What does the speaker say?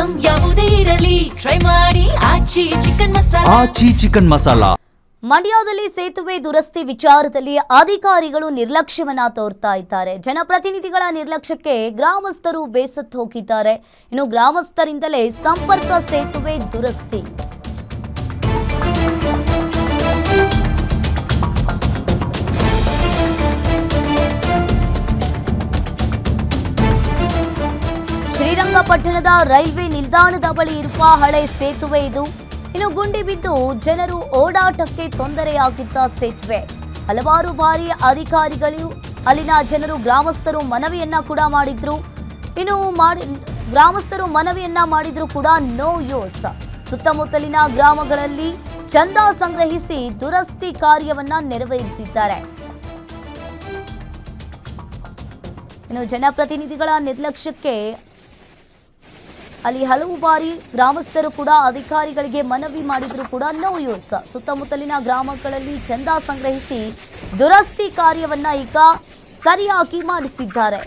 Item ಯಾವುದೇ ಇರಲಿ try ಮಾಡಿ ಆಚಿ ಚಿಕನ್ ಮಸಾಲಾ. ಮಂಡ್ಯದಲ್ಲಿ ಸೇತುವೆ ದುರಸ್ತಿ ವಿಚಾರದಲ್ಲಿ ಅಧಿಕಾರಿಗಳು ನಿರ್ಲಕ್ಷ್ಯವನ್ನ ತೋರ್ತಾ ಇದ್ದಾರೆ. ಜನಪ್ರತಿನಿಧಿಗಳ ನಿರ್ಲಕ್ಷ್ಯಕ್ಕೆ ಗ್ರಾಮಸ್ಥರು ಬೇಸತ್ತು ಹೋಗಿದ್ದಾರೆ. ಇನ್ನು ಗ್ರಾಮಸ್ಥರಿಂದಲೇ ಸಂಪರ್ಕ ಸೇತುವೆ ದುರಸ್ತಿ. ಶ್ರೀರಂಗಪಟ್ಟಣದ ರೈಲ್ವೆ ನಿಲ್ದಾಣದ ಬಳಿ ಇರುವ ಹಳೆ ಸೇತುವೆ ಇದು. ಇನ್ನು ಗುಂಡಿ ಬಿದ್ದು ಜನರು ಓಡಾಟಕ್ಕೆ ತೊಂದರೆಯಾಗಿದ್ದ ಸೇತುವೆ. ಹಲವಾರು ಬಾರಿ ಅಧಿಕಾರಿಗಳು ಅಲ್ಲಿನ ಜನರು ಗ್ರಾಮಸ್ಥರು ಮನವಿಯನ್ನ ಕೂಡ ಮಾಡಿದ್ರು. ಗ್ರಾಮಸ್ಥರು ಮನವಿಯನ್ನ ಮಾಡಿದ್ರು ಕೂಡ ನೋ ಯೂಸ್. ಸುತ್ತಮುತ್ತಲಿನ ಗ್ರಾಮಗಳಲ್ಲಿ ಚಂದ ಸಂಗ್ರಹಿಸಿ ದುರಸ್ತಿ ಕಾರ್ಯವನ್ನ ನೆರವೇರಿಸಿದ್ದಾರೆ. ಇನ್ನು ಜನಪ್ರತಿನಿಧಿಗಳ ನಿರ್ಲಕ್ಷ್ಯಕ್ಕೆ ಅಲ್ಲಿ ಹಲವು ಬಾರಿ ಗ್ರಾಮಸ್ಥರು ಕೂಡ ಅಧಿಕಾರಿಗಳಿಗೆ ಮನವಿ ಮಾಡಿದ್ರು ಕೂಡ ನೋ ಯೂಸ್. ಸುತ್ತಮುತ್ತಲಿನ ಗ್ರಾಮಗಳಲ್ಲಿ ಚಂದ ಸಂಗ್ರಹಿಸಿ ದುರಸ್ತಿ ಕಾರ್ಯವನ್ನ ಈಗ ಸರಿಯಾಗಿ ಮಾಡಿಸಿದ್ದಾರೆ.